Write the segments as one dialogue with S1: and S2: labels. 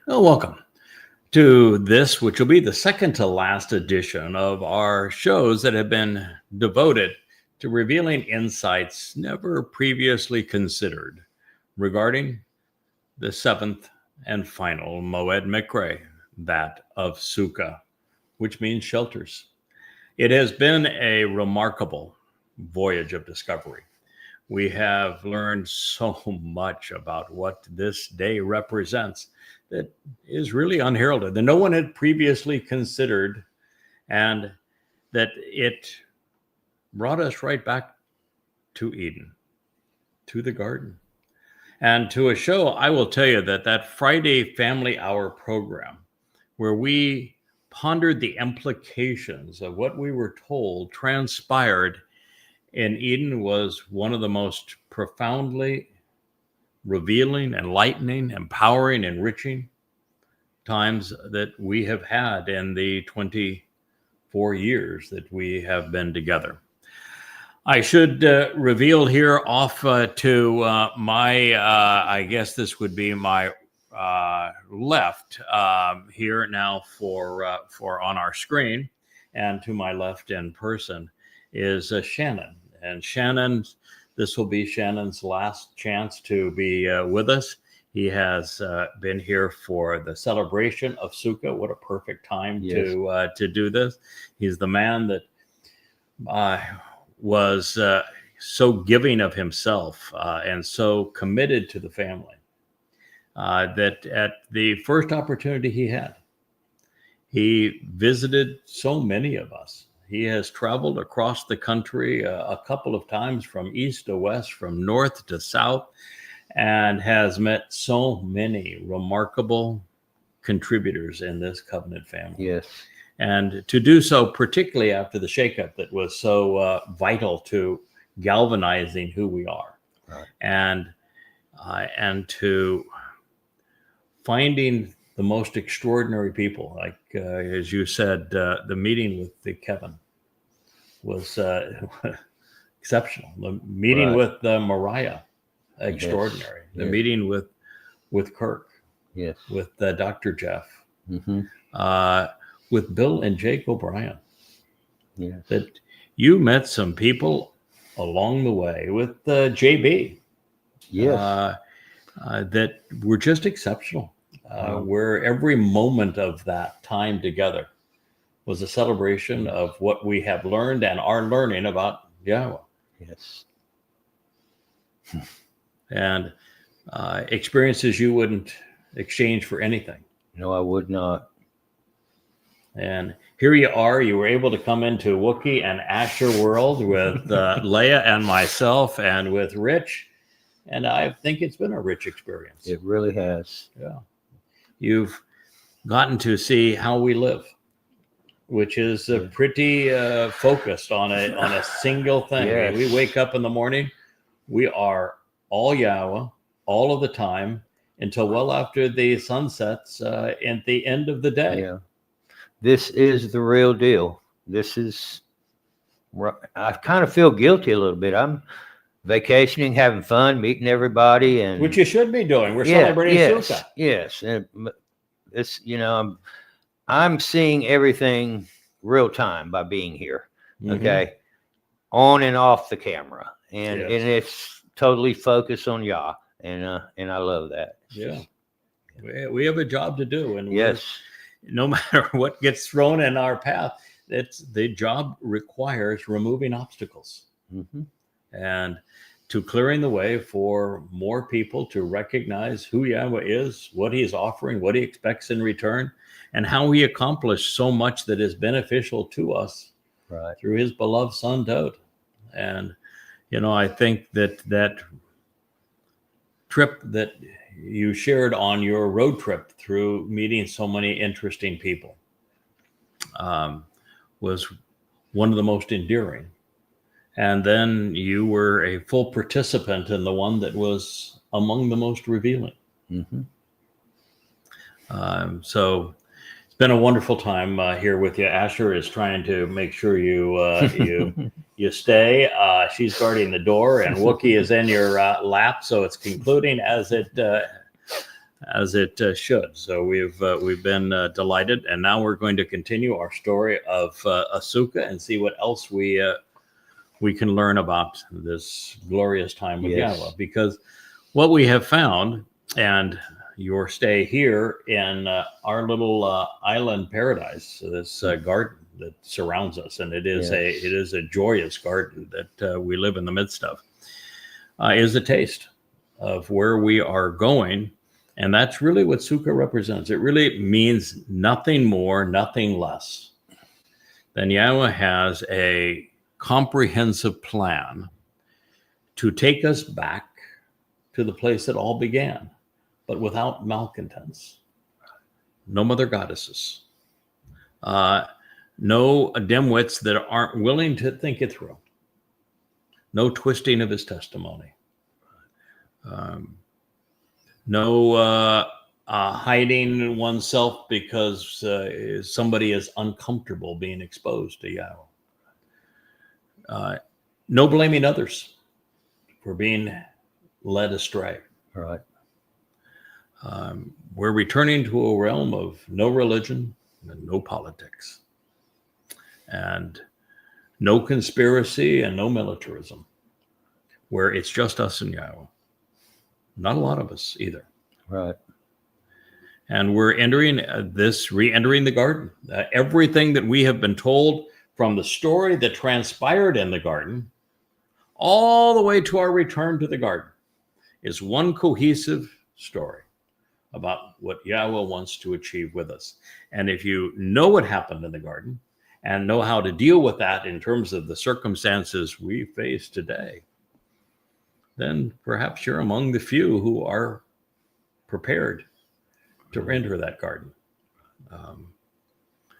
S1: Well, welcome to this, which will be the second to last edition of our shows that have been devoted to revealing insights never previously considered regarding the seventh and final Mow'ed Miqra, that of Sukah, which means shelters. It has been a remarkable voyage of discovery. We have learned so much about what this day represents that is really unheralded, that no one had previously considered, and that it brought us right back to Eden, to the garden, and to a show. I will tell you that Friday Family Hour program, where we pondered the implications of what we were told transpired in Eden, was one of the most profoundly revealing, enlightening, empowering, enriching times that we have had in the 24 years that we have been together. I should reveal here off to my, I guess this would be my left here now for on our screen, and to my left in person is Shannon. And Shannon, this will be Shannon's last chance to be with us. He has been here for the celebration of Sukah. What a perfect time to do this. He's the man that was so giving of himself and so committed to the family that at the first opportunity he had, he visited so many of us. He has traveled across the country a couple of times, from east to west, from north to south, and has met so many remarkable contributors in this covenant family.
S2: Yes.
S1: And to do so, particularly after the shakeup that was so vital to galvanizing who we are.
S2: Right.
S1: And to finding the most extraordinary people, like as you said, the meeting with Kevin was exceptional. The meeting with Mariah, extraordinary.
S2: Yes.
S1: The meeting with Kirk,
S2: yes,
S1: with Dr. Jeff, with Bill and Jake O'Brien.
S2: yes.
S1: That you met some people along the way, with JB.
S2: Yes.
S1: That were just exceptional. Where every moment of that time together was a celebration of what we have learned and are learning about Yahweh.
S2: Yes.
S1: And experiences you wouldn't exchange for anything.
S2: No, I would not.
S1: And here you are. You were able to come into Wookiee and Asher world with Leah and myself, and with Rich. And I think it's been a rich experience.
S2: It really has.
S1: Yeah. You've gotten to see how we live, which is pretty focused on a single thing.
S2: Yes.
S1: We wake up in the morning, we are all Yahweh all of the time until well after the sun sets at the end of the day.
S2: Yeah. This is the real deal. This is, I kind of feel guilty a little bit. I'm vacationing, having fun, meeting everybody, and
S1: which you should be doing. We're celebrating Sukah.
S2: Yes, and it's I'm seeing everything real time by being here. Okay, on and off the camera, and it's totally focused on Yah, and I love that.
S1: Yeah, we have a job to do, and no matter what gets thrown in our path, the job requires removing obstacles. And to clearing the way for more people to recognize who Yahweh is, what he is offering, what he expects in return, and how he accomplished so much that is beneficial to us through his beloved son, Dode. And, I think that trip that you shared on your road trip through meeting so many interesting people was one of the most endearing. And then you were a full participant in the one that was among the most revealing. So it's been a wonderful time here with you. Asher is trying to make sure you stay. She's guarding the door, and Wookiee is in your lap. So it's concluding as it as it should. So we've been delighted, and now we're going to continue our story of Sukah and see what else we can learn about this glorious time with Yahweh. Because what we have found, and your stay here in our little island paradise, this garden that surrounds us, and it is a joyous garden that we live in the midst of, is a taste of where we are going. And that's really what Sukah represents. It really means nothing more, nothing less than Yahweh has a comprehensive plan to take us back to the place that all began, but without malcontents, no mother goddesses, no dimwits that aren't willing to think it through, no twisting of his testimony, no hiding oneself because somebody is uncomfortable being exposed to Yahweh. No blaming others for being led astray.
S2: Right.
S1: We're returning to a realm of no religion and no politics, and no conspiracy and no militarism, where it's just us and Yahweh. Not a lot of us either.
S2: Right.
S1: And we're re-entering the garden. Everything that we have been told from the story that transpired in the garden, all the way to our return to the garden, is one cohesive story about what Yahweh wants to achieve with us. And if you know what happened in the garden and know how to deal with that in terms of the circumstances we face today, then perhaps you're among the few who are prepared to enter that garden,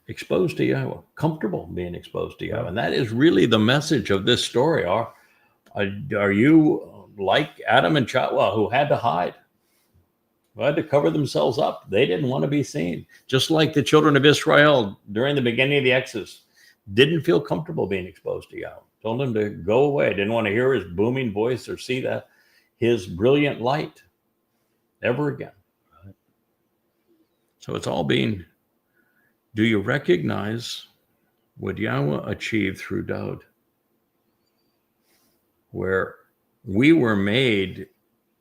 S1: exposed to Yahweh, comfortable being exposed to Yahweh. And that is really the message of this story. Are you like Adam and Chakmah, who had to hide, who had to cover themselves up? They didn't want to be seen. Just like the children of Israel during the beginning of the Exodus didn't feel comfortable being exposed to Yahweh. Told him to go away. Didn't want to hear his booming voice or see his brilliant light ever again. Right. So it's all being, do you recognize what Yahweh achieved through Dowd? Where we were made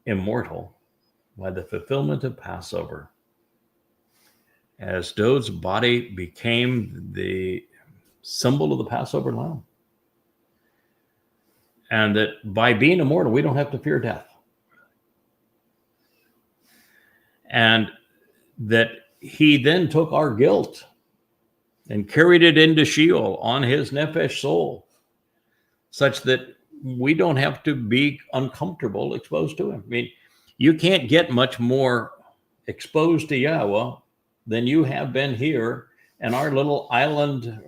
S1: immortal by the fulfillment of Passover, as Dowd's body became the symbol of the Passover lamb. And that by being immortal, we don't have to fear death. And that he then took our guilt and carried it into Sheol on his nephesh soul, such that we don't have to be uncomfortable exposed to him. I mean, you can't get much more exposed to Yahweh than you have been here in our little island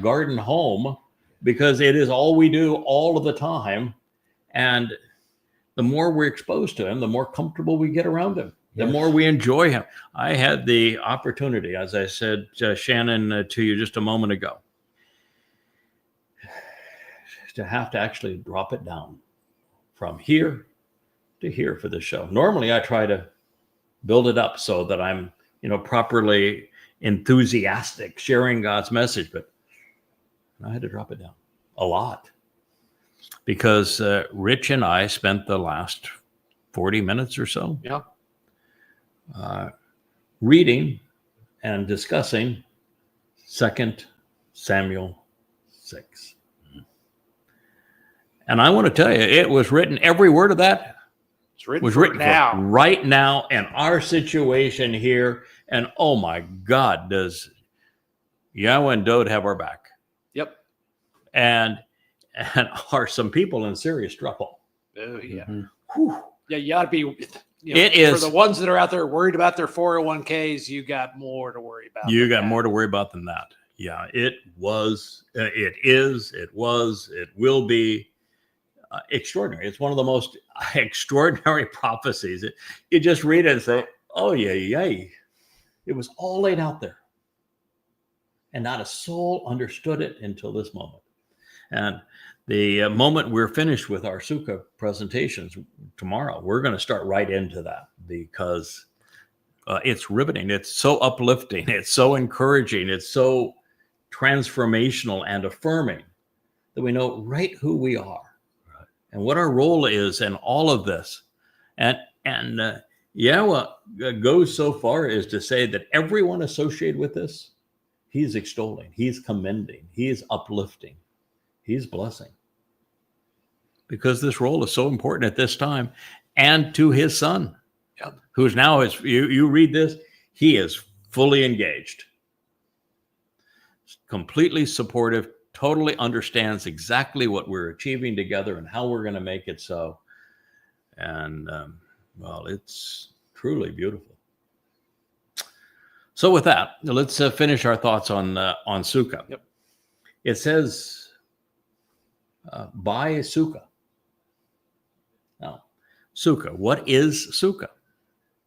S1: garden home, because it is all we do all of the time. And the more we're exposed to him, the more comfortable we get around him, the more we enjoy him. I had the opportunity, as I said, Shannon, to you just a moment ago, to have to actually drop it down from here to here for the show. Normally, I try to build it up so that I'm, properly enthusiastic sharing God's message, but I had to drop it down a lot, because Rich and I spent the last 40 minutes or so reading and discussing 2 Samuel 6. And I want to tell you, it was written, every word of that was written now, right now, in our situation here. And oh my God, does Yahweh and Dowd have our back?
S3: Yep.
S1: And are some people in serious trouble?
S3: Oh yeah.
S1: Mm-hmm.
S3: Yeah, you ought to be.
S1: It is
S3: for the ones that are out there worried about their 401ks. You got more to worry about.
S1: You got more to worry about than that. Yeah, it was. It is. It was. It will be. Extraordinary. It's one of the most extraordinary prophecies. You just read it and say, oh, yay. It was all laid out there. And not a soul understood it until this moment. And the moment we're finished with our Sukah presentations tomorrow, we're going to start right into that, because it's riveting. It's so uplifting. It's so encouraging. It's so transformational and affirming that we know right who we are and what our role is in all of this. And Yahweh goes so far as to say that everyone associated with this, he's extolling, he's commending, he's uplifting, he's blessing. Because this role is so important at this time, and to his son, who's now, as you read this, he is fully engaged, completely supportive, totally understands exactly what we're achieving together and how we're going to make it so. And well, it's truly beautiful. So with that, let's finish our thoughts on Sukah.
S3: Yep.
S1: It says, by Sukah. Now, Sukah, what is Sukah?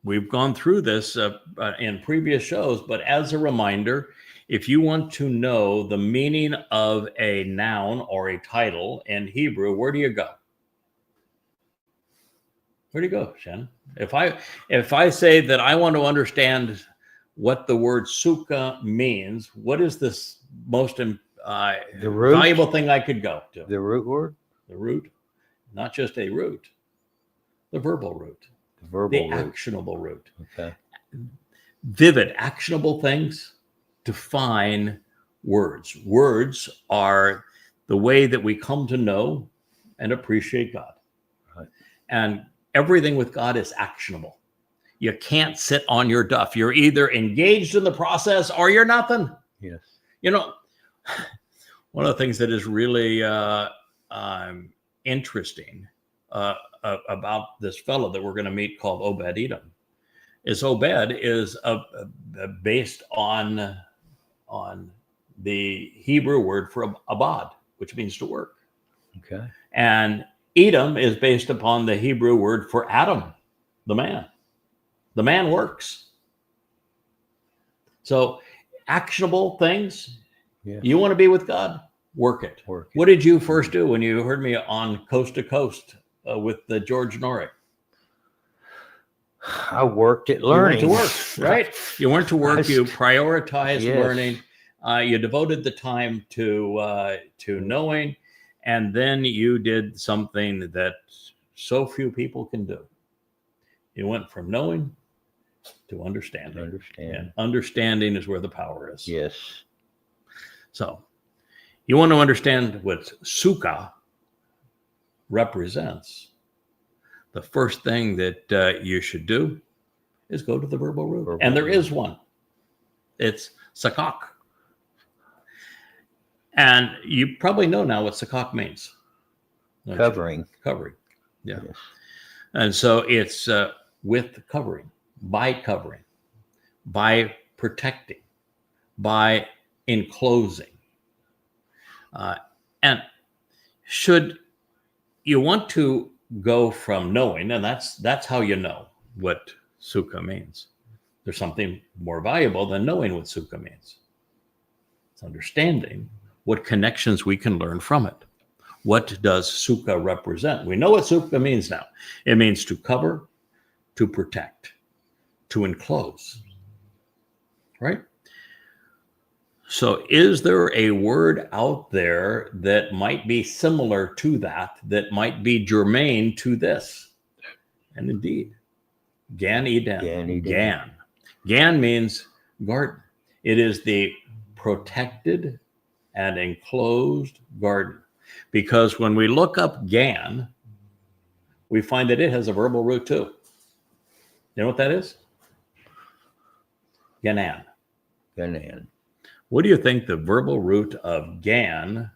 S1: We've gone through this in previous shows, but as a reminder, if you want to know the meaning of a noun or a title in Hebrew, where do you go? Where do you go, Shannon? If I say that I want to understand what the word Sukah means, what is this most valuable thing I could go to?
S2: The root word?
S1: The root, not just a root, the verbal root,
S2: The
S1: actionable root.
S2: Okay.
S1: Vivid, actionable things define words. Words are the way that we come to know and appreciate God.
S2: Right.
S1: And everything with God is actionable. You can't sit on your duff. You're either engaged in the process or you're nothing.
S2: Yes.
S1: You know, one of the things that is really interesting about this fellow that we're going to meet called Obed-Edom is Obed is based on the Hebrew word for abad, which means to work.
S2: Okay.
S1: And Edom is based upon the Hebrew word for Adam, the man. The man works. So actionable things, you want to be with God, work it. What did you first do when you heard me on Coast to Coast with George Norrie?
S2: I worked at learning.
S1: You went to work, right? You went to work. You prioritized learning. You devoted the time to knowing, and then you did something that so few people can do. You went from knowing to understanding. And understanding is where the power is.
S2: Yes.
S1: So you want to understand what Sukah represents. The first thing that you should do is go to the verbal root. And there is one. It's Sakak. And you probably know now what Sakak means.
S2: Covering.
S1: Covering. Yeah.
S2: Yes.
S1: And so it's with covering, by protecting, by enclosing. And should you want to go from knowing, and that's how you know what Sukah means. There's something more valuable than knowing what Sukah means. It's understanding what connections we can learn from it. What does Sukah represent? We know what Sukah means now. It means to cover, to protect, to enclose, right? So is there a word out there that might be similar to that might be germane to this? And indeed, Gan Eden. Gan means garden. It is the protected and enclosed garden. Because when we look up Gan, we find that it has a verbal root too. You know what that is? Ganan. What do you think the verbal root of Ganan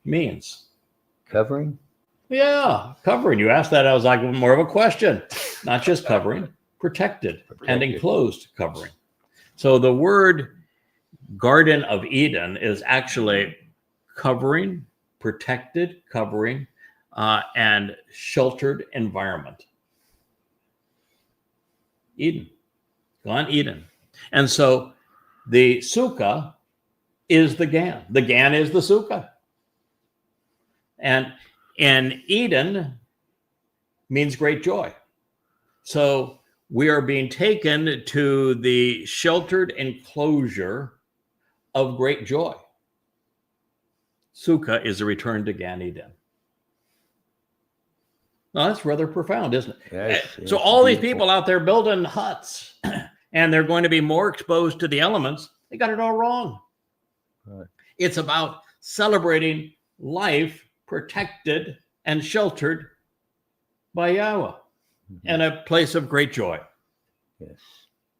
S1: means?
S2: Covering?
S1: Yeah, covering. You asked that, I was like, more of a question. Not just covering, protected and enclosed covering. So the word Garden of Eden is actually covering, protected covering, and sheltered environment. Eden. Gan Eden. And so the Sukah is the Gan. The Gan is the Sukah. And Eden means great joy. So we are being taken to the sheltered enclosure of great joy. Sukah is a return to Gan Eden. Now, that's rather profound, isn't it?
S2: Yes,
S1: So all these people out there building huts, and they're going to be more exposed to the elements, they got it all wrong.
S2: Right.
S1: It's about celebrating life protected and sheltered by Yahweh and a place of great joy.
S2: Yes.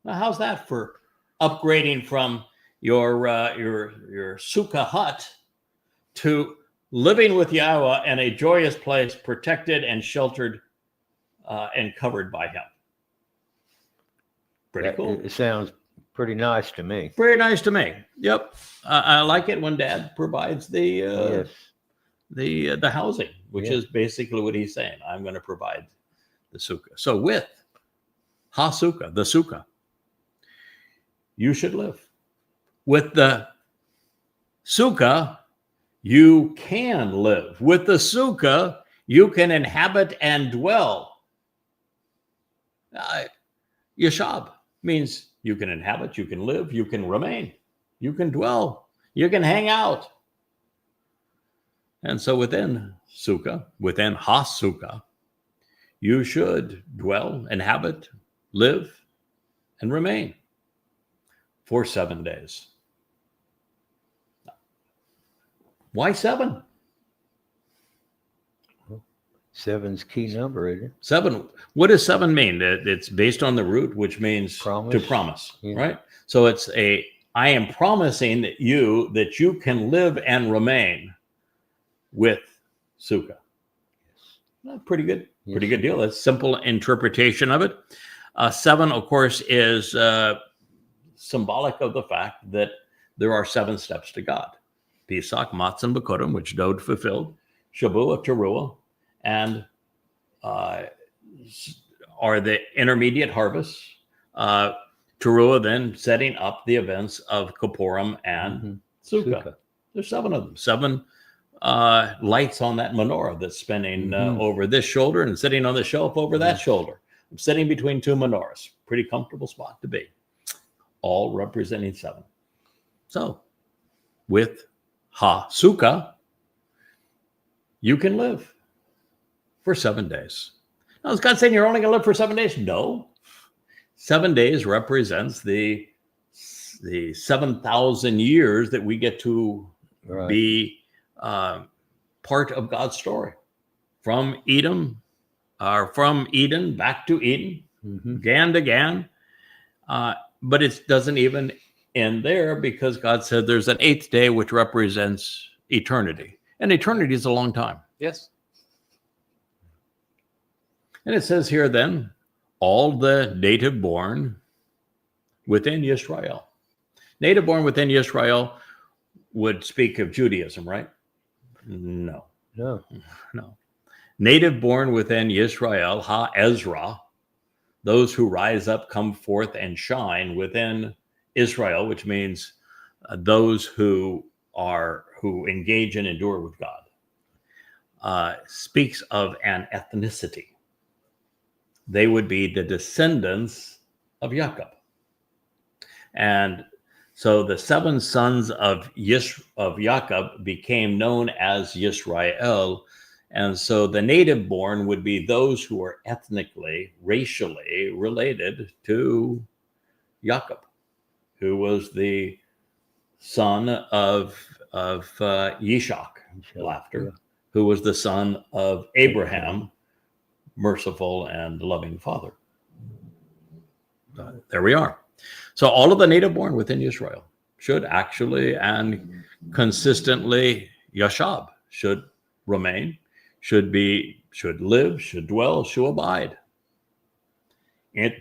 S1: Now, how's that for upgrading from your Sukah hut to living with Yahweh in a joyous place, protected and sheltered and covered by Him? Pretty cool.
S2: It sounds pretty nice to me.
S1: Very nice to me. Yep, I like it when Dad provides the housing, which is basically what he's saying. I'm going to provide the Sukah. So with HaSukah, the Sukah, you should live. With the Sukah, you can live. With the Sukah, you can inhabit and dwell. Yashab means you can inhabit, you can live, you can remain, you can dwell, you can hang out. And so within Sukah, within HaSukah, you should dwell, inhabit, live, and remain for 7 days. Why 7?
S2: 7's key number, isn't it?
S1: 7. What does 7 mean? It's based on the root, which means to promise, right? So it's I am promising that you can live and remain with Sukah. Well, pretty good. Pretty good deal. That's simple interpretation of it. 7, of course, is symbolic of the fact that there are 7 steps to God. Pesach, Matzah, and Bikurim, which Dode fulfilled, Shavuot, Teruah, and are the intermediate harvests. Teruah then setting up the events of Kippurim and Sukah. There's 7 of them. 7 lights on that menorah that's spinning over this shoulder and sitting on the shelf over that shoulder. I'm sitting between 2 menorahs. Pretty comfortable spot to be. All representing 7. So, with HaSukah, you can live for 7 days. Now, is God saying you're only going to live for 7 days? No. 7 days represents the 7,000 years that we get to be part of God's story. From Eden back to Eden, Gan to Gan. But it doesn't even end there, because God said there's an 8th day, which represents eternity. And eternity is a long time.
S3: Yes.
S1: And it says here then, all the native born within Yisrael. Native born within Yisrael would speak of Judaism, right? No. Native born within Yisrael, Ha-Ezra, those who rise up, come forth, and shine within Israel, which means those who engage and endure with God, speaks of an ethnicity. They would be the descendants of Jacob. And so the 7 sons of Jacob became known as Yisrael. And so the native born would be those who are ethnically, racially related to Jacob, who was the son of Yishak, laughter, who was the son of Abraham, merciful and loving father. There we are. So all of the native born within Israel should actually and consistently yashab, should remain, should live, should dwell, should abide in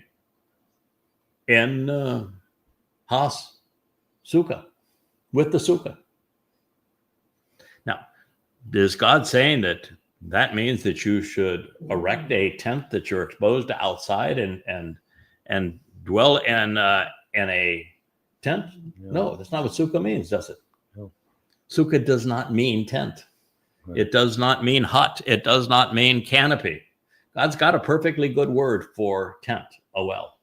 S1: HaSukah, with the Sukah. Now, is God saying that means that you should erect a tent that you're exposed to outside and dwell in a tent? No, that's not what Sukah means, does it?
S2: No.
S1: Sukah does not mean tent. Right. It does not mean hut. It does not mean canopy. God's got a perfectly good word for tent, OL.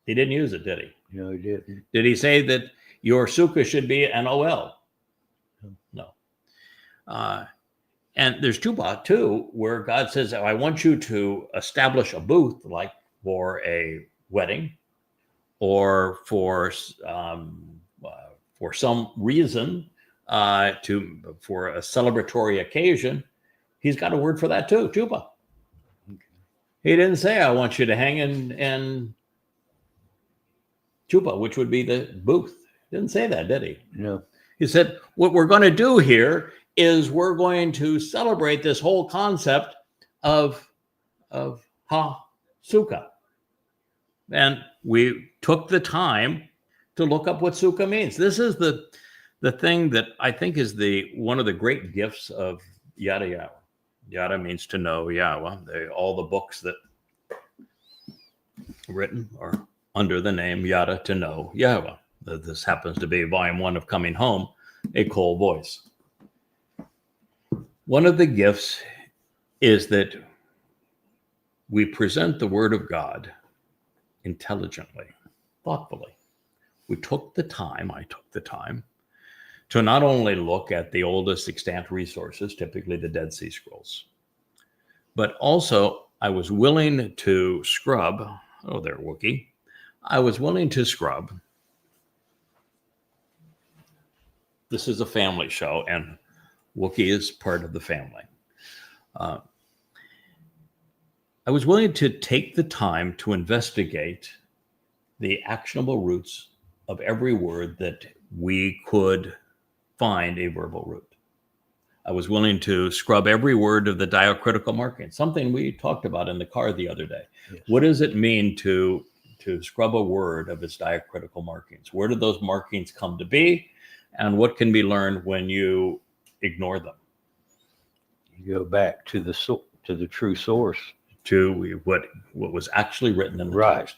S1: He didn't use it, did he?
S2: No, he didn't.
S1: Did he say that your Sukah should be an OL? No. And there's Chakmah too, where God says, I want you to establish a booth, like for a wedding or for some reason, for a celebratory occasion. He's got a word for that too, Chakmah.
S2: Okay.
S1: He didn't say, I want you to hang in Chakmah, which would be the booth. He didn't say that, did he?
S2: No.
S1: He said, what we're going to do here is we're going to celebrate this whole concept of Sukah. And we took the time to look up what Sukah means. This is the thing that I think is one of the great gifts of Yahowah. Yada means to know Yahweh. All the books that are written are under the name Yada, to know Yahweh. This happens to be volume 1 of Coming Home, A Cold Voice. One of the gifts is that we present the Word of God intelligently, thoughtfully. I took the time to not only look at the oldest extant resources, typically the Dead Sea Scrolls, but also I was willing to scrub, oh, there, Wookiee. I was willing to scrub. This is a family show, and Wookiee is part of the family. I was willing to take the time to investigate the actionable roots of every word that we could find a verbal root. I was willing to scrub every word of the diacritical marking, something we talked about in the car the other day. Yes. What does it mean to scrub a word of its diacritical markings? Where did those markings come to be? And what can be learned when you ignore them?
S2: You go back to the true source.
S1: To what was actually written in the text.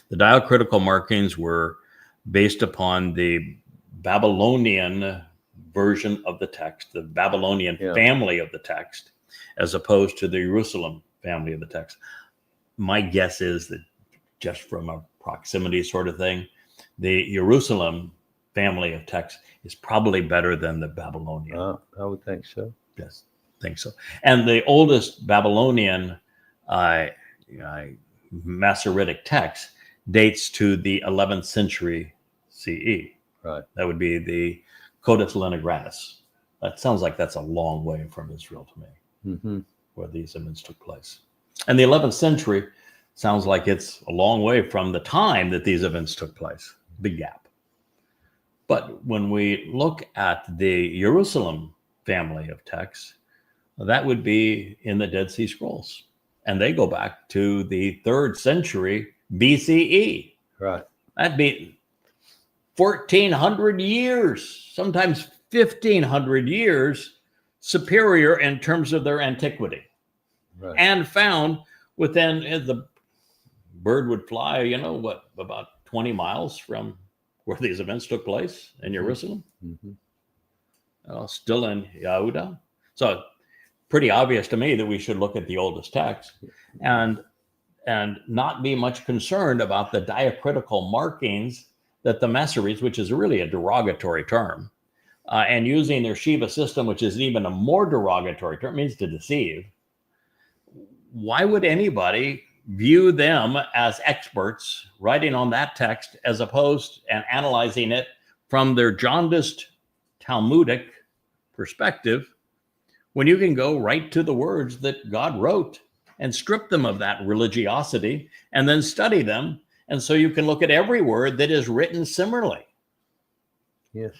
S1: The diacritical markings were based upon the Babylonian version of the text, the Babylonian family of the text, as opposed to the Jerusalem family of the text. My guess is that, just from a proximity sort of thing, the Jerusalem family of text is probably better than the Babylonian.
S2: I would think so.
S1: Yes, think so. And the oldest Babylonian Masoretic text dates to the 11th century CE.
S2: Right.
S1: That would be the Codex Leningrados. That sounds like that's a long way from Israel to me, where these events took place. And the 11th century sounds like it's a long way from the time that these events took place. Big gap. But when we look at the Jerusalem family of texts, that would be in the Dead Sea Scrolls. And they go back to the 3rd century BCE.
S2: Right.
S1: That'd be 1,400 years, sometimes 1,500 years superior in terms of their antiquity. Right. And found within, the bird would fly, about 20 miles from where these events took place in Jerusalem. Still in Yehuda. So pretty obvious to me that we should look at the oldest text and not be much concerned about the diacritical markings that the Masoretes, which is really a derogatory term, and using their Shiva system, which is even a more derogatory term, means to deceive. Why would anybody view them as experts writing on that text as opposed and analyzing it from their jaundiced Talmudic perspective, when you can go right to the words that God wrote and strip them of that religiosity and then study them? And so you can look at every word that is written similarly.
S2: Yes.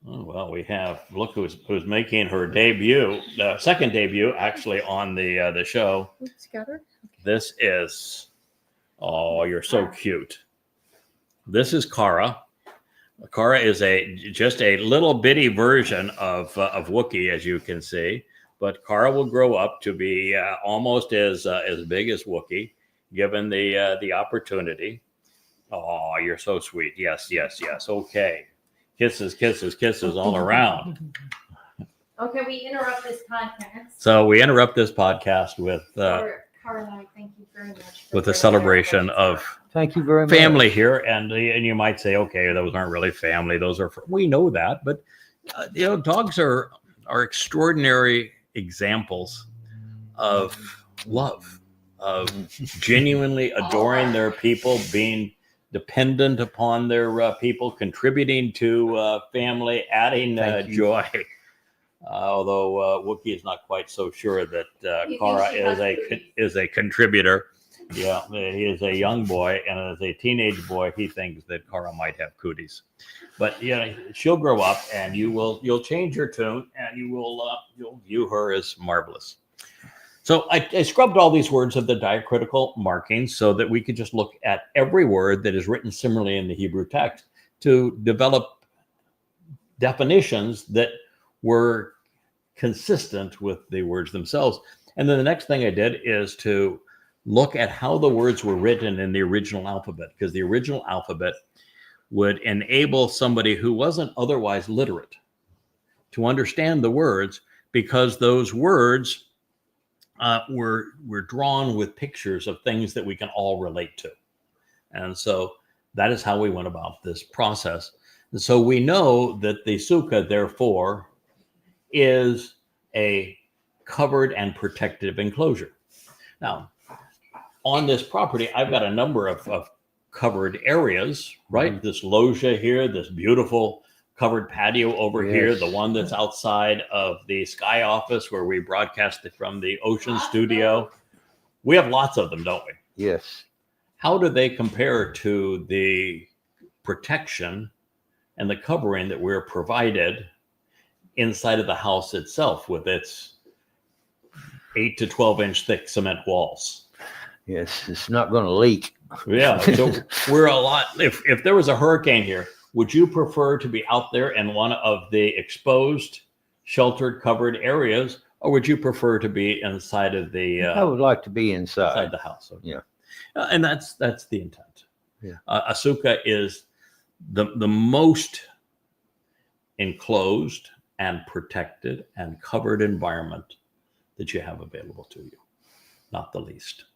S1: Oh, well, we have, look who's making her debut, second debut actually on the show.
S4: Together.
S1: This is, oh, you're so cute. This is Kara. Kara is just a little bitty version of Wookiee, as you can see. But Kara will grow up to be almost as big as Wookiee, given the opportunity. Oh, you're so sweet. Yes. Okay. Kisses all around.
S4: Okay, we interrupt this podcast.
S1: So we interrupt this podcast with
S4: Caroline, thank you very much.
S1: with a celebration of
S2: Thank you very much.
S1: family here, and you might say, okay, those aren't really family; those are. We know that, but dogs are extraordinary examples of love, of genuinely adoring their people, being dependent upon their people, contributing to family, adding joy. Although Wookie is not quite so sure that Kara is a contributor. Yeah, he is a young boy, and as a teenage boy, he thinks that Kara might have cooties. But she'll grow up, and you'll change your tune, and you'll view her as marvelous. So I scrubbed all these words of the diacritical markings so that we could just look at every word that is written similarly in the Hebrew text to develop definitions that were consistent with the words themselves. And then the next thing I did is to look at how the words were written in the original alphabet, because the original alphabet would enable somebody who wasn't otherwise literate to understand the words, because those words were drawn with pictures of things that we can all relate to. And so that is how we went about this process. And so we know that the Sukah, therefore, is a covered and protective enclosure. Now, on this property, I've got a number of covered areas, right? Mm-hmm. This loggia here, this beautiful covered patio over here, the one that's outside of the Sky office where we broadcast it from the Ocean Studio. We have lots of them, don't we?
S2: Yes.
S1: How do they compare to the protection and the covering that we're provided inside of the house itself with its 8 to 12 inch thick cement walls?
S2: Yes, it's not going to leak.
S1: Yeah, so we're a lot. If there was a hurricane here, would you prefer to be out there in one of the exposed, sheltered, covered areas, or would you prefer to be inside of the?
S2: I would like to be inside
S1: the house. Okay.
S2: Yeah,
S1: and that's the intent.
S2: Yeah,
S1: a Sukah is the most enclosed and protected and covered environment that you have available to you, not the least.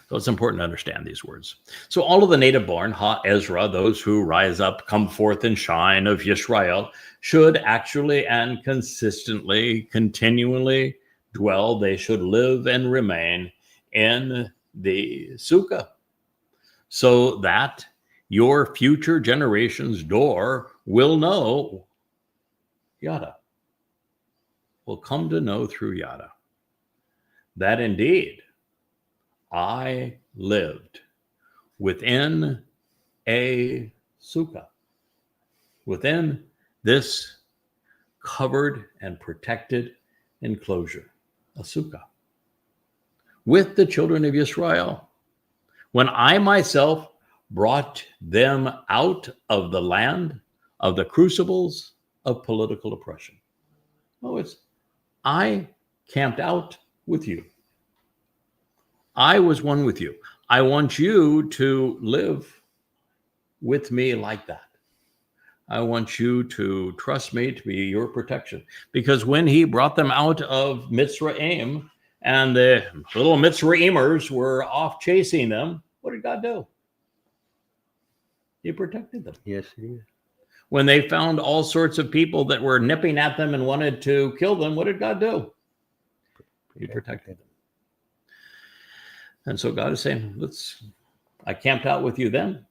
S1: So it's important to understand these words. So all of the native born, Ha-Ezra, those who rise up, come forth and shine of Yisrael, should actually and consistently, continually dwell. They should live and remain in the Sukah, so that your future generation's door will know Yada, will come to know through Yada, that indeed I lived within a Sukah, within this covered and protected enclosure, a Sukah, with the children of Israel, when I myself brought them out of the land of the crucibles of political oppression. Oh, it's I camped out with you. I was one with you. I want you to live with me like that. I want you to trust me to be your protection. Because when he brought them out of Mitzrayim and the little Mitzrayimers were off chasing them, what did God do? He protected them.
S2: Yes, he did.
S1: When they found all sorts of people that were nipping at them and wanted to kill them, what did God do? He protected them. And so God is saying, I camped out with you then.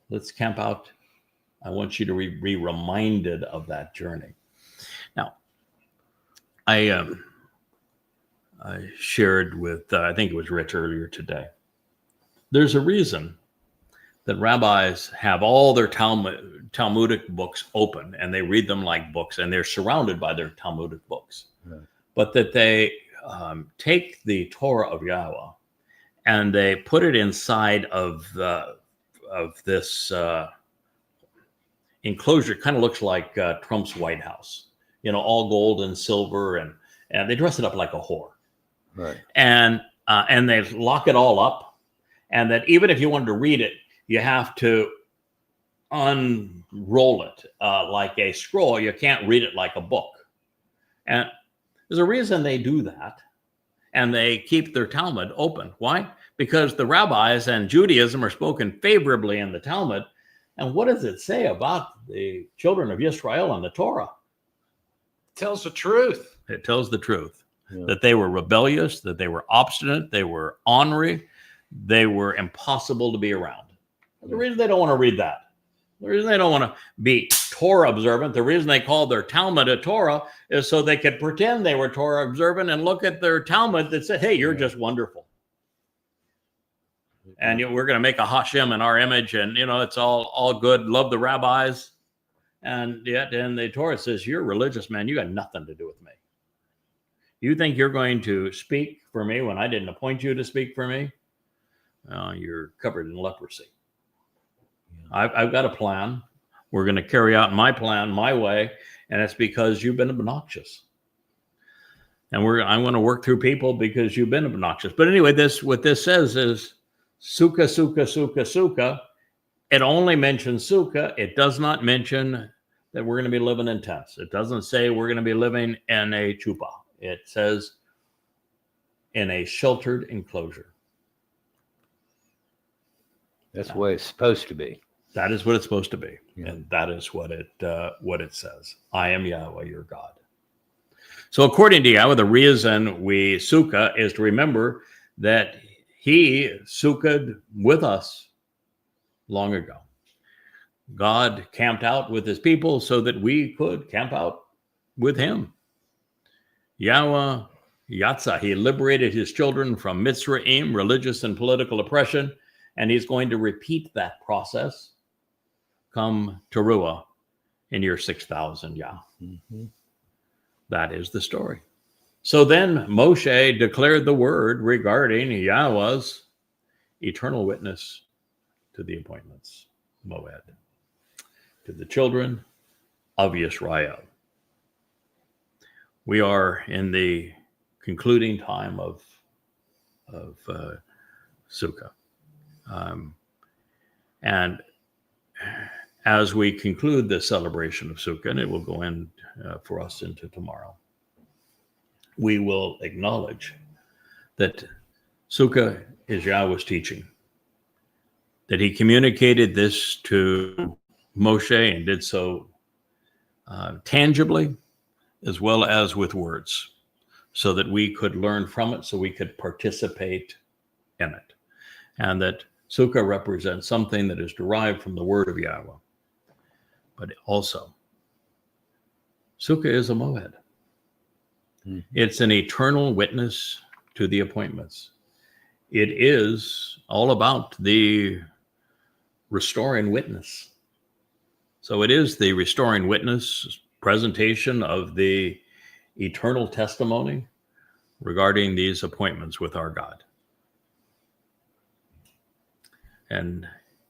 S1: Let's camp out. I want you to be reminded of that journey. Now, I shared with, I think it was Rich earlier today. There's a reason that rabbis have all their Talmudic books open and they read them like books and they're surrounded by their Talmudic books. Right. But that they take the Torah of Yahweh and they put it inside of this enclosure. Kind of looks like Trump's White House, all gold and silver, and they dress it up like a whore.
S2: Right.
S1: And they lock it all up, and that even if you wanted to read it, you have to unroll it like a scroll. You can't read it like a book. And there's a reason they do that. And they keep their Talmud open. Why? Because the rabbis and Judaism are spoken favorably in the Talmud. And what does it say about the children of Israel and the Torah?
S3: Tells the truth.
S1: It tells the truth.
S2: Yeah.
S1: That they were rebellious, that they were obstinate, they were ornery, they were impossible to be around. The reason they don't want to read that, the reason they don't want to be Torah observant, the reason they called their Talmud a Torah is so they could pretend they were Torah observant and look at their Talmud that said, hey, you're just wonderful. And we're going to make a Hashem in our image, and it's all good. Love the rabbis, and yet in the Torah it says you're religious, man. You got nothing to do with me. You think you're going to speak for me when I didn't appoint you to speak for me? You're covered in leprosy. I've got a plan. We're going to carry out my plan my way, and it's because you've been obnoxious. And I'm going to work through people because you've been obnoxious. But anyway, what this says is Sukah, Sukah, Sukah, Sukah. It only mentions Sukah. It does not mention that we're going to be living in tents. It doesn't say we're going to be living in a chuppah. It says in a sheltered enclosure.
S2: That's the way it's supposed to be.
S1: That is what it's supposed to be.
S2: Yeah.
S1: And that is what it says. I am Yahweh, your God. So according to Yahweh, the reason we Sukah is to remember that he Sukkah'd with us long ago. God camped out with his people so that we could camp out with him. Yahweh Yatzah, he liberated his children from Mitzrayim, religious and political oppression, and he's going to repeat that process come to Ruwach in year 6,000 Yah.
S2: Mm-hmm.
S1: That is the story. So then Moshe declared the word regarding Yahweh's eternal witness to the appointments, Mow'ed, to the children of Israel. We are in the concluding time of Sukah. And as we conclude the celebration of Sukah, and it will go in for us into tomorrow, we will acknowledge that Sukah is Yahweh's teaching, that he communicated this to Moshe and did so tangibly as well as with words, so that we could learn from it, so we could participate in it. And that Sukah represents something that is derived from the word of Yahweh. But also, Sukah is a Mow'ed. Mm-hmm. It's an eternal witness to the appointments. It is all about the restoring witness. So it is the restoring witness presentation of the eternal testimony regarding these appointments with our God. And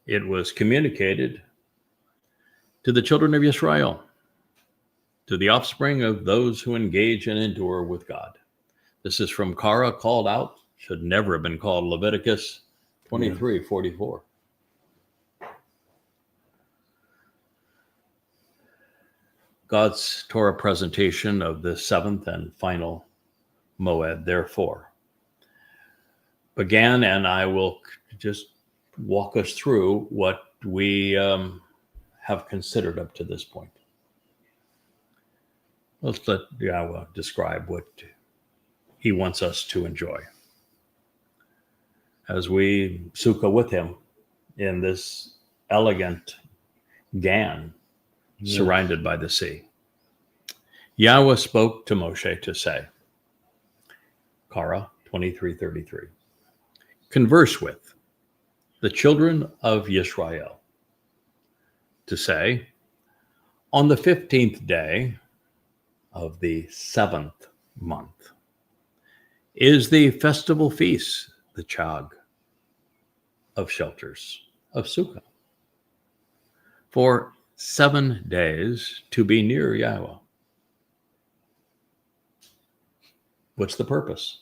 S1: it was communicated to the children of Israel, to the offspring of those who engage and endure with God. This is from Korah, called out, should never have been called, Leviticus 23:44. God's Torah presentation of the seventh and final Mow'ed, therefore, began, and I will just walk us through what we have considered up to this point. Let's let Yahweh describe what he wants us to enjoy as we Sukah with him in this elegant Gan surrounded by the sea. Yahweh spoke to Moshe to say, Korah 23:33, converse with the children of Yisrael, to say, on the 15th day of the 7th month is the festival feast, the Chag of shelters of Sukah, for 7 days to be near Yahweh. What's the purpose?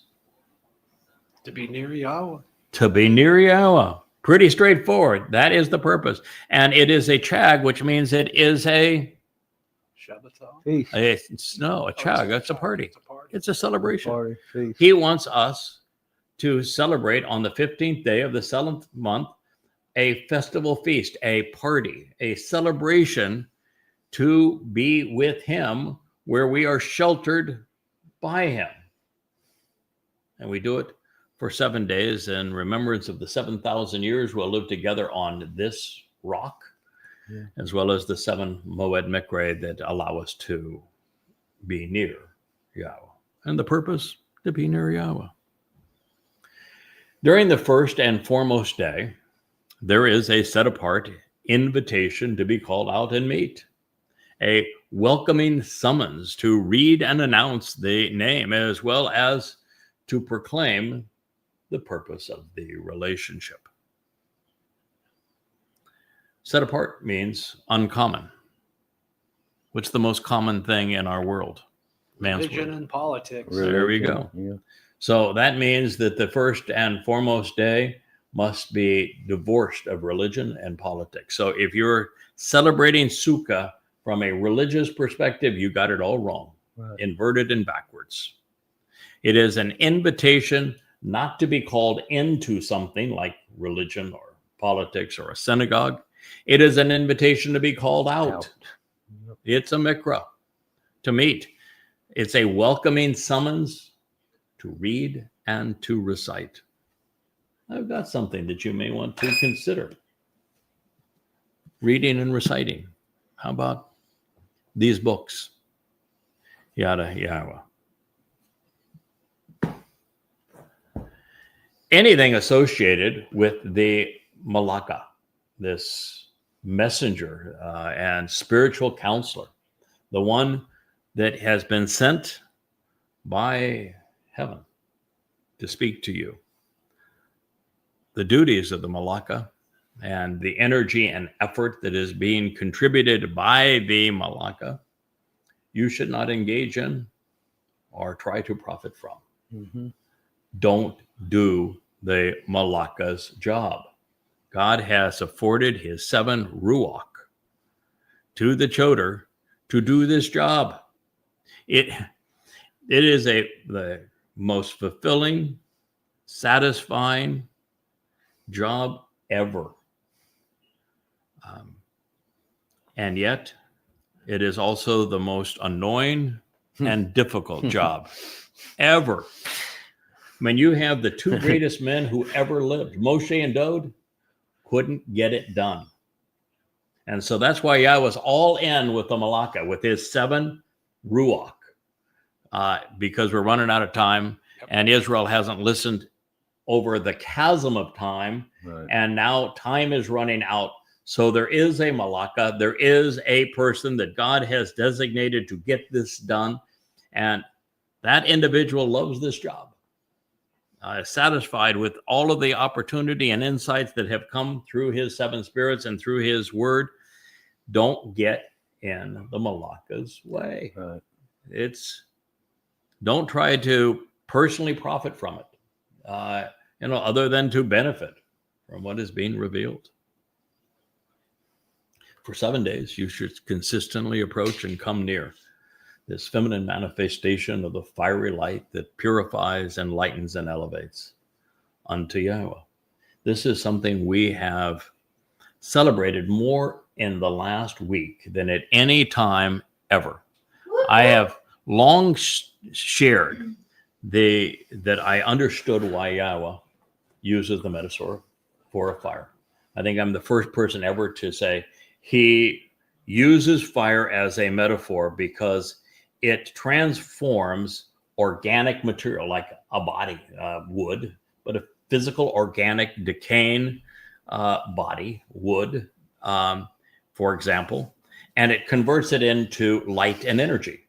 S3: To be near Yahweh.
S1: To be near Yahweh. Pretty straightforward. That is the purpose. And it is a chag, which means it is a
S3: Shabbaton.
S2: Feast.
S1: chag. That's a party. It's a celebration.
S2: Party, feast.
S1: He wants us to celebrate on the 15th day of the 7th month a festival feast, a party, a celebration to be with him where we are sheltered by him. And we do it for 7 days in remembrance of the 7,000 years we'll live together on this rock, as well as the 7 Mow'ed Miqra that allow us to be near Yahweh. And the purpose, to be near Yahweh. During the first and foremost day, there is a set apart invitation to be called out and meet, a welcoming summons to read and announce the name, as well as to proclaim the purpose of the relationship. Set apart means uncommon. What's the most common thing in our world? Man's
S3: Religion
S1: world.
S3: and politics.
S1: There we go.
S2: Yeah.
S1: So that means that the first and foremost day must be divorced of religion and politics. So if you're celebrating Sukah from a religious perspective, you got it all wrong, inverted and backwards. It is an invitation not to be called into something like religion or politics or a synagogue. It is an invitation to be called out. It's a Miqra, to meet. It's a welcoming summons to read and to recite. I've got something that you may want to consider. Reading and reciting. How about these books? Yada Yahweh. Anything associated with the Malaka, this messenger and spiritual counselor, the one that has been sent by heaven to speak to you. The duties of the Malaka and the energy and effort that is being contributed by the Malaka, you should not engage in or try to profit from.
S2: Mm-hmm.
S1: Don't do the Malaka's job. God has afforded his 7 Ruwach to the Choder to do this job. It is the most fulfilling, satisfying job ever. And yet, it is also the most annoying and difficult job ever. When you have the 2 greatest men who ever lived, Moshe and Dode, couldn't get it done. And so that's why Yah was all in with the Malaka, with his 7 Ruwach, because we're running out of time, and Israel hasn't listened over the chasm of time, and now time is running out. So there is a Malaka, there is a person that God has designated to get this done, and that individual loves this job. Satisfied with all of the opportunity and insights that have come through his 7 spirits and through his word. Don't get in the Malaka's way. Don't try to personally profit from it, other than to benefit from what is being revealed. For 7 days, you should consistently approach and come near this feminine manifestation of the fiery light that purifies, enlightens, and elevates unto Yahweh. This is something we have celebrated more in the last week than at any time ever. I have long shared that I understood why Yahweh uses the metaphor for a fire. I think I'm the first person ever to say he uses fire as a metaphor because it transforms organic material like a body, wood, but a physical, organic, decaying body, wood, for example, and it converts it into light and energy.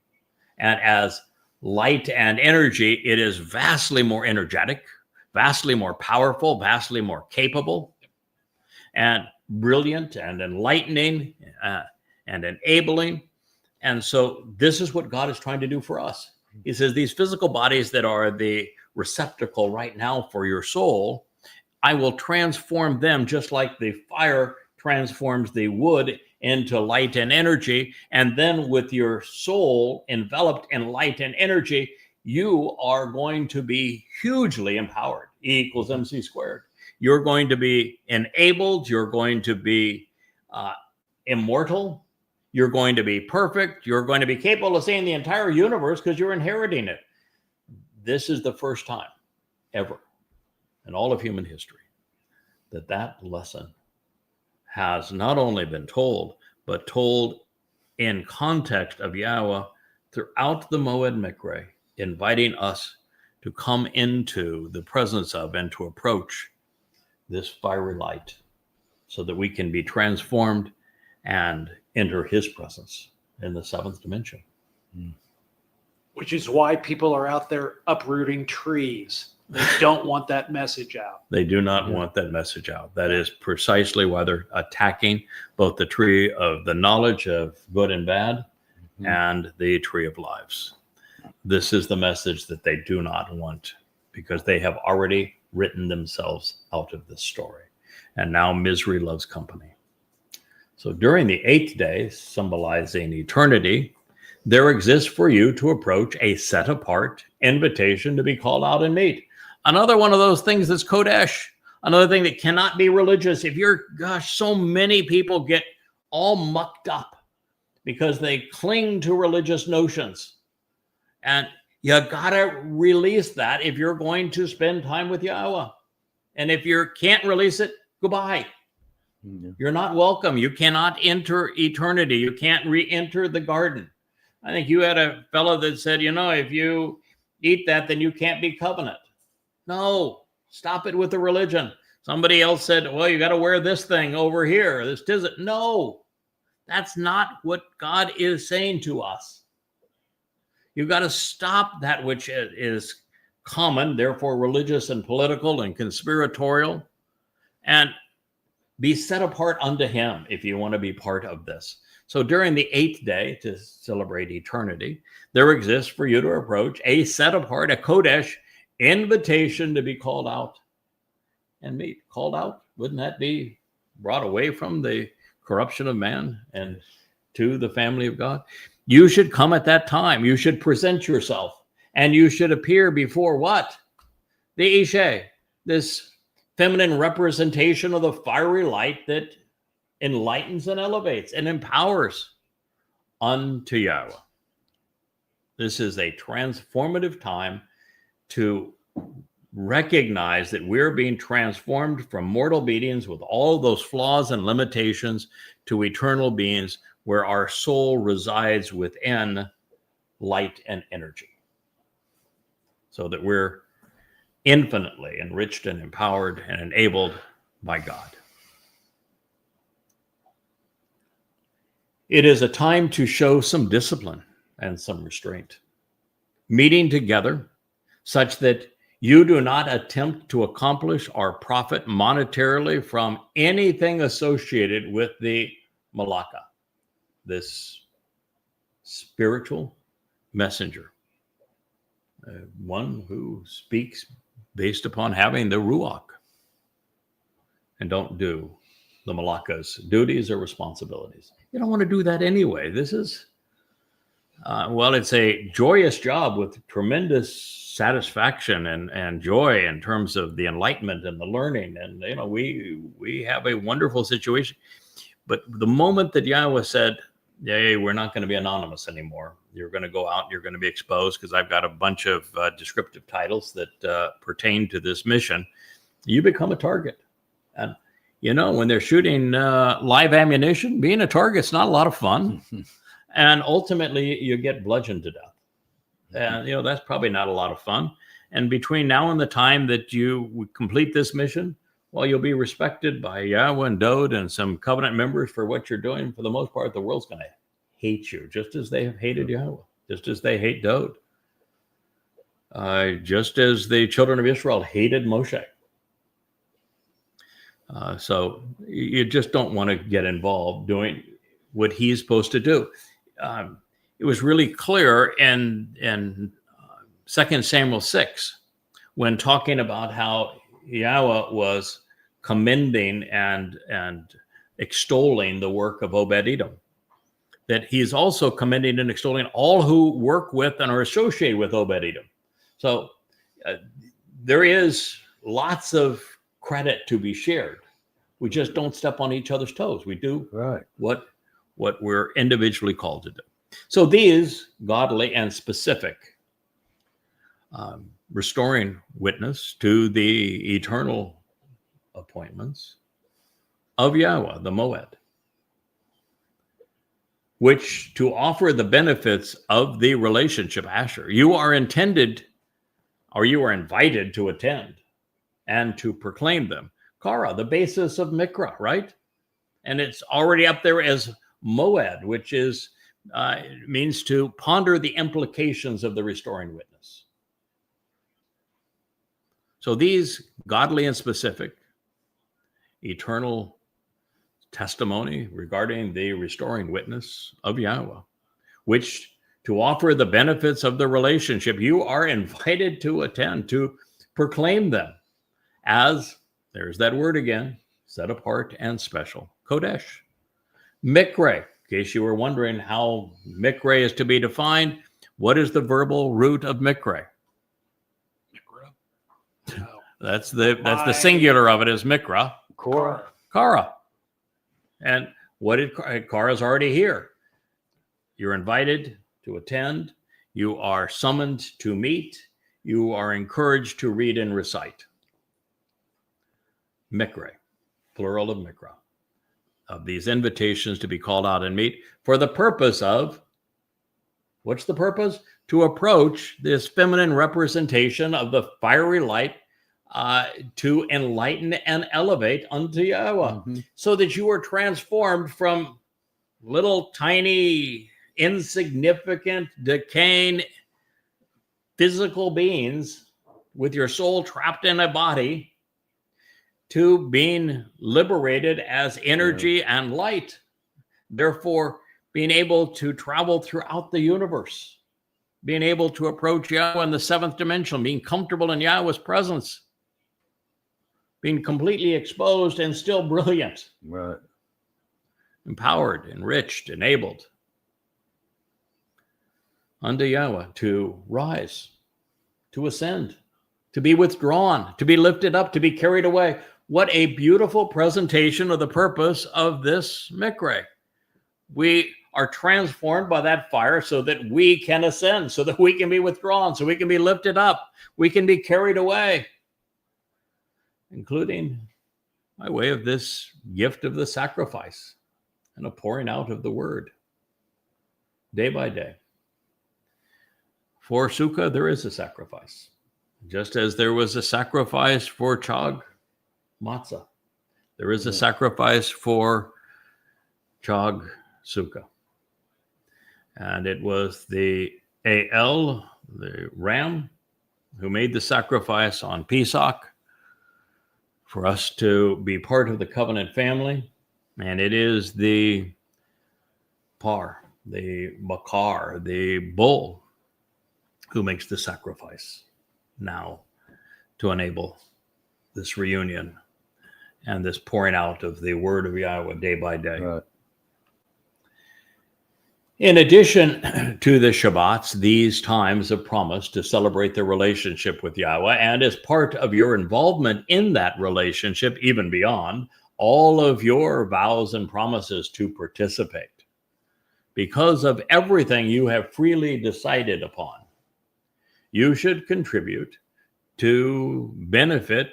S1: And as light and energy, it is vastly more energetic, vastly more powerful, vastly more capable, and brilliant and enlightening and enabling. And so this is what God is trying to do for us. He says these physical bodies that are the receptacle right now for your soul I will transform them just like the fire transforms the wood into light and energy. And then with your soul enveloped in light and energy, you are going to be hugely empowered. E equals MC squared. You're going to be enabled. You're going to be immortal. You're going to be perfect. You're going to be capable of seeing the entire universe because you're inheriting it. This is the first time ever in all of human history that lesson has not only been told, but told in context of Yahweh throughout the Mow'ed Miqra, inviting us to come into the presence of and to approach this fiery light so that we can be transformed and enter his presence in the seventh dimension.
S3: Which is why people are out there uprooting trees. They don't want that message out.
S1: They do not want that message out. That is precisely why they're attacking both the tree of the knowledge of good and bad and the tree of lives. This is the message that they do not want because they have already written themselves out of this story. And now misery loves company. So during the 8th day, symbolizing eternity, there exists for you to approach a set apart invitation to be called out and meet. Another one of those things that's Kodesh, another thing that cannot be religious. If you're, so many people get all mucked up because they cling to religious notions. And you gotta release that if you're going to spend time with Yahweh. And if you can't release it, goodbye. You're not welcome. You cannot enter eternity. You can't re-enter the garden. I think you had a fellow that said, if you eat that, then you can't be covenant. No, stop it with the religion. Somebody else said, well, you got to wear this thing over here. This isn't. No, that's not what God is saying to us. You've got to stop that which is common, therefore religious and political and conspiratorial, and be set apart unto him if you want to be part of this. So during the 8th day, to celebrate eternity, there exists for you to approach a set apart, a Kodesh invitation to be called out and meet. Called out, wouldn't that be brought away from the corruption of man and to the family of God? You should come at that time. You should present yourself and you should appear before what? The Ishe, this feminine representation of the fiery light that enlightens and elevates and empowers unto Yahweh. This is a transformative time to recognize that we're being transformed from mortal beings with all those flaws and limitations to eternal beings where our soul resides within light and energy. So that we're infinitely enriched and empowered and enabled by God. It is a time to show some discipline and some restraint. Meeting together such that you do not attempt to accomplish or profit monetarily from anything associated with the Malaka, this spiritual messenger, one who speaks based upon having the Ruwach, and don't do the Malaka's duties or responsibilities. You don't want to do that anyway. This is, it's a joyous job with tremendous satisfaction and joy in terms of the enlightenment and the learning. And, we have a wonderful situation. But the moment that Yahweh said, hey, we're not going to be anonymous anymore. You're going to go out, you're going to be exposed because I've got a bunch of descriptive titles that pertain to this mission. You become a target. And, when they're shooting live ammunition, being a target's not a lot of fun. And ultimately, you get bludgeoned to death. And, that's probably not a lot of fun. And between now and the time that you complete this mission, well, you'll be respected by Yahweh and Dode and some covenant members for what you're doing. For the most part, the world's going to hate you, just as they have hated Yahweh, just as they hate Dode, just as the children of Israel hated Moshe. So you just don't want to get involved doing what he's supposed to do. It was really clear in 2 Samuel 6 when talking about how Yahweh was commending and extolling the work of Obed-Edom, that he's also commending and extolling all who work with and are associated with Obed-Edom. So there is lots of credit to be shared. We just don't step on each other's toes. We do what we're individually called to do. So these godly and specific restoring witness to the eternal appointments of Yahweh, the Mow'ed, which to offer the benefits of the relationship, Asher, you are intended, or you are invited to attend and to proclaim them. Kara, the basis of Miqra, right? And it's already up there as Mow'ed, which is means to ponder the implications of the restoring witness. So these godly and specific eternal testimony regarding the restoring witness of Yahweh, which to offer the benefits of the relationship, you are invited to attend, to proclaim them as, there's that word again, set apart and special, Kodesh. Miqra, in case you were wondering how Miqra is to be defined, what is the verbal root of Miqra?
S3: No.
S1: That's the singular of it is Miqra. Kara. And what did Kara's already here? You're invited to attend. You are summoned to meet. You are encouraged to read and recite. Miqra, plural of Miqra, of these invitations to be called out and meet for the purpose of, what's the purpose? To approach this feminine representation of the fiery light to enlighten and elevate unto Yahweh, so that you are transformed from little tiny, insignificant, decaying physical beings with your soul trapped in a body to being liberated as energy and light, therefore being able to travel throughout the universe, being able to approach Yahweh in the seventh dimension, being comfortable in Yahweh's presence, being completely exposed and still brilliant, empowered, enriched, enabled unto Yahweh to rise, to ascend, to be withdrawn, to be lifted up, to be carried away. What a beautiful presentation of the purpose of this Miqra. We are transformed by that fire so that we can ascend, so that we can be withdrawn, so we can be lifted up, we can be carried away, including by way of this gift of the sacrifice and a pouring out of the word day by day. For Sukah, there is a sacrifice, just as there was a sacrifice for Chag Matzah. There is a sacrifice for Chag Sukah. And it was the El, the ram, who made the sacrifice on Pesach for us to be part of the covenant family. And it is the Par, the Bakar, the bull, who makes the sacrifice now to enable this reunion and this pouring out of the word of Yahweh day by day.
S2: Right.
S1: In addition to the Shabbats, these times of promise to celebrate the relationship with Yahweh, and as part of your involvement in that relationship, even beyond, all of your vows and promises to participate, because of everything you have freely decided upon, you should contribute to benefit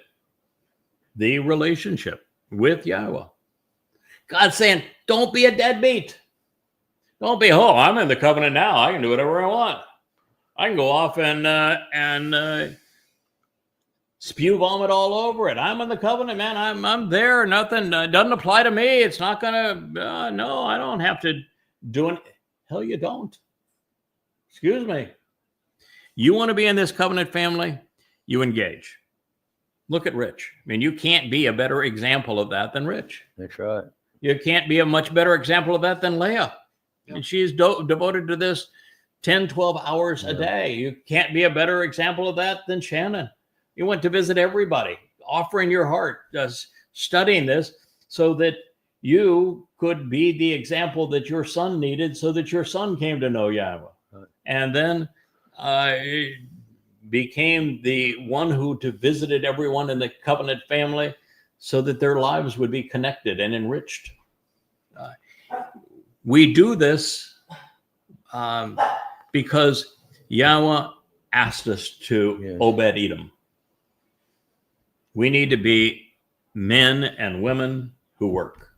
S1: the relationship with Yahweh. God's saying, don't be a deadbeat. Don't be, oh, I'm in the covenant now. I can do whatever I want. I can go off and spew vomit all over it. I'm in the covenant, man. I'm there. Nothing doesn't apply to me. It's not gonna. No, I don't have to do it. Hell, you don't. Excuse me. You want to be in this covenant family? You engage. Look at Rich. I mean, you can't be a better example of that than Rich.
S2: That's right.
S1: You can't be a much better example of that than Leah. Yep. And she's devoted to this 10, 12 hours a day. You can't be a better example of that than Shannon. You went to visit everybody. offering your heart, studying this so that you could be the example that your son needed so that your son came to know Yahweh. And then became the one who visited everyone in the covenant family so that their lives would be connected and enriched. We do this because Yahweh asked us to Obed Edom. We need to be men and women who work.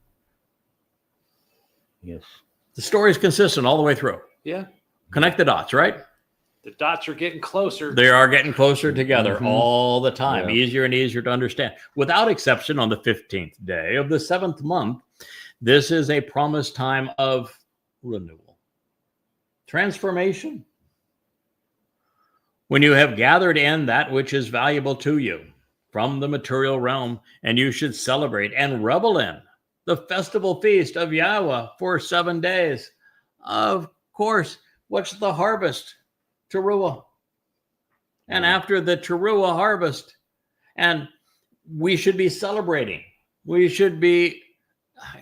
S2: Yes.
S1: The story is consistent all the way through.
S3: Yeah.
S1: Connect the dots, right?
S3: The dots are getting closer.
S1: They are getting closer together
S2: Mhm.
S1: all the time.
S2: Yeah.
S1: Easier and easier to understand. Without exception, on the 15th day of the 7th month, this is a promised time of renewal, transformation. When you have gathered in that which is valuable to you from the material realm, and you should celebrate and revel in the festival feast of Yahweh for 7 days. Of course, what's the harvest? Teruah. And after the Teruah harvest, and we should be celebrating. We should be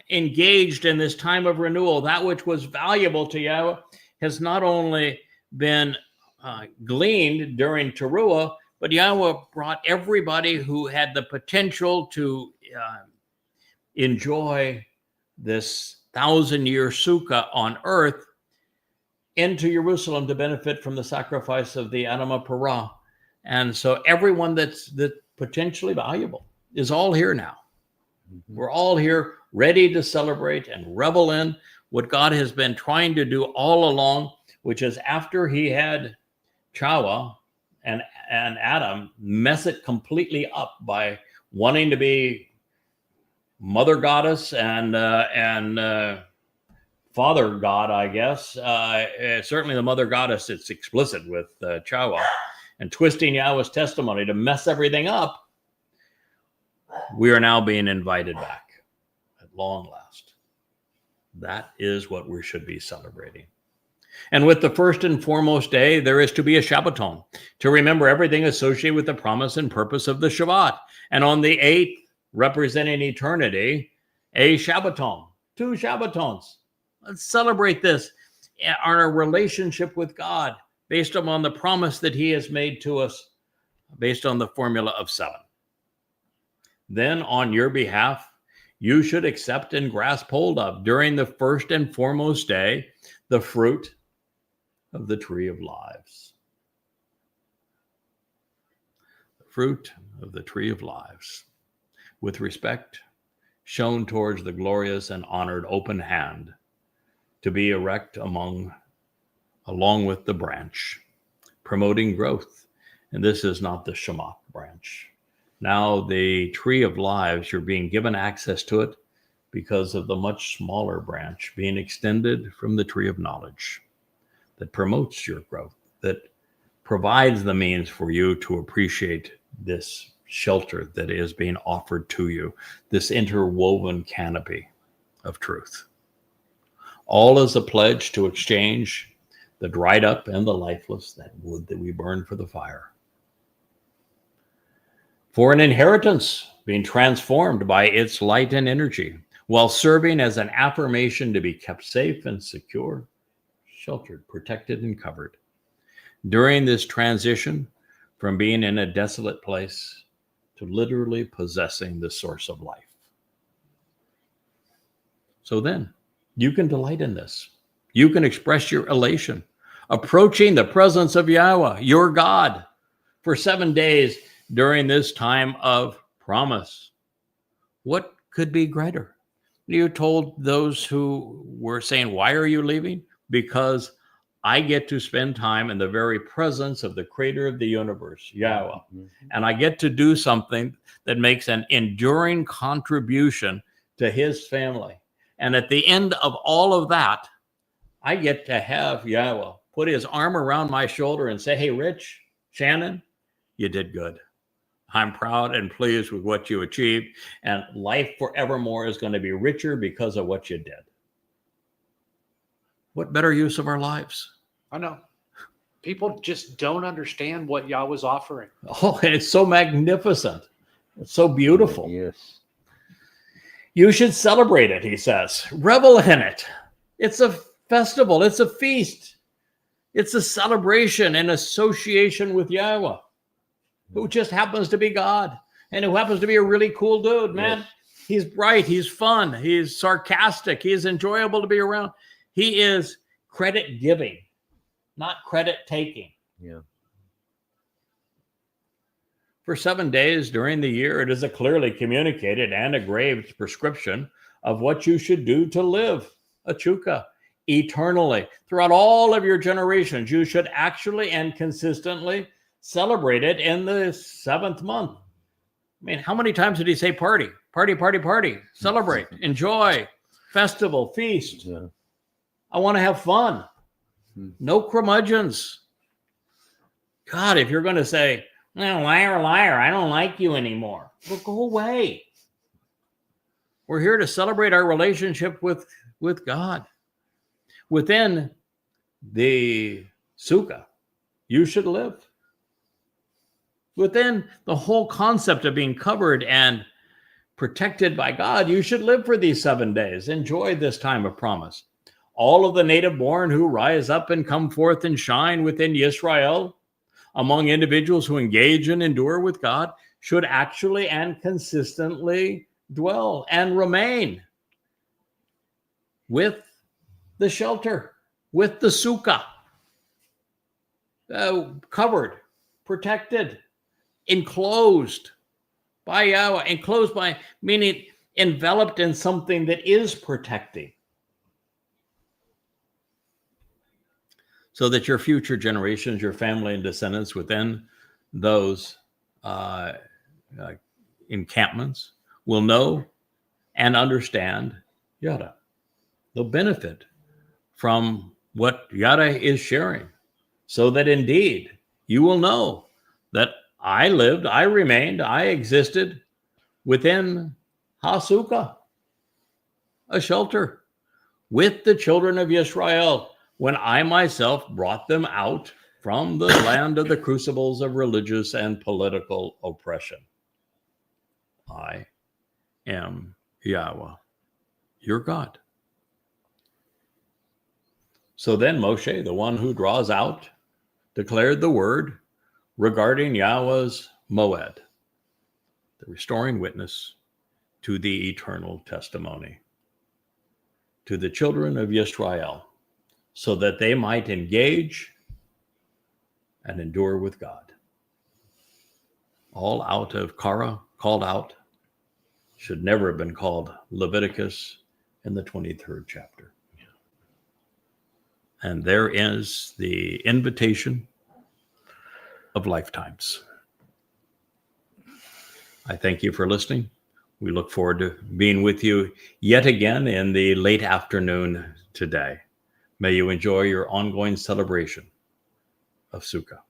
S1: engaged in this time of renewal. That which was valuable to Yahweh has not only been gleaned during Teruah, but Yahweh brought everybody who had the potential to enjoy this 1,000-year Sukah on earth into Jerusalem to benefit from the sacrifice of the Adamah Parah. And so everyone that's potentially valuable is all here now. Mm-hmm. We're all here ready to celebrate and revel in what God has been trying to do all along, which is after he had Chakmah and Adam mess it completely up by wanting to be mother goddess and father god, I guess. Certainly the mother goddess, it's explicit with Chakmah, and twisting Yahweh's testimony to mess everything up. We are now being invited back at long last. That is what we should be celebrating. And with the first and foremost day, there is to be a Shabbaton, to remember everything associated with the promise and purpose of the Shabbat. And on the 8th, representing eternity, a Shabbaton, 2 Shabbatons. Let's celebrate this, our relationship with God, based upon the promise that he has made to us, based on the formula of 7. Then on your behalf, you should accept and grasp hold of, during the first and foremost day, the fruit of the tree of lives. The fruit of the tree of lives, with respect shown towards the glorious and honored open hand, to be erect along with the branch, promoting growth. And this is not the Shemach branch. Now the tree of lives, you're being given access to it because of the much smaller branch being extended from the tree of knowledge that promotes your growth, that provides the means for you to appreciate this shelter that is being offered to you, this interwoven canopy of truth. All is a pledge to exchange the dried up and the lifeless, that wood that we burn for the fire, for an inheritance being transformed by its light and energy, while serving as an affirmation to be kept safe and secure, sheltered, protected, and covered during this transition from being in a desolate place to literally possessing the source of life. So then, you can delight in this. You can express your elation, approaching the presence of Yahweh, your God, for 7 days during this time of promise. What could be greater? You told those who were saying, why are you leaving? Because I get to spend time in the very presence of the creator of the universe, Yahweh. Mm-hmm. And I get to do something that makes an enduring contribution to his family. And at the end of all of that, I get to have Yahweh put his arm around my shoulder and say, hey, Rich, Shannon, you did good. I'm proud and pleased with what you achieved, and life forevermore is going to be richer because of what you did. What better use of our lives?
S3: I know. People just don't understand what Yahweh's offering.
S1: Oh, and it's so magnificent. It's so beautiful.
S2: Yes.
S1: You should celebrate it, he says. Revel in it. It's a festival. It's a feast. It's a celebration in association with Yahweh, who just happens to be God and who happens to be a really cool dude, man.
S2: Yes.
S1: He's bright. He's fun. He's sarcastic. He's enjoyable to be around. He is credit giving, not credit taking.
S2: Yeah.
S1: For 7 days during the year, it is a clearly communicated and engraved prescription of what you should do to live a Sukah eternally. Throughout all of your generations, you should actually and consistently celebrate it in the 7th month. I mean, how many times did he say party? Party, party, party. Celebrate, enjoy, festival, feast.
S2: Yeah.
S1: I want to have fun. No curmudgeons. God, if you're going to say, no, liar, liar, I don't like you anymore. Well, go away. We're here to celebrate our relationship with God. Within the Sukah, you should live. Within the whole concept of being covered and protected by God, you should live for these 7 days. Enjoy this time of promise. All of the native born who rise up and come forth and shine within Yisrael, among individuals who engage and endure with God, should actually and consistently dwell and remain with the shelter, with the Sukah, covered, protected, enclosed by Yahweh, enclosed by, meaning enveloped in something that is protecting, so that your future generations, your family and descendants within those encampments will know and understand Yada. They'll benefit from what Yada is sharing, so that indeed you will know that I lived, I remained, I existed within HaSukah, a shelter, with the children of Yisrael, when I myself brought them out from the land of the crucibles of religious and political oppression. I am Yahweh, your God. So then Moshe, the one who draws out, declared the word regarding Yahweh's Mow'ed, the restoring witness to the eternal testimony, to the children of Yisrael, so that they might engage and endure with God. All out of Korah, called out, should never have been called Leviticus in the 23rd chapter. And there is the invitation of lifetimes. I thank you for listening. We look forward to being with you yet again in the late afternoon today. May you enjoy your ongoing celebration of Sukah.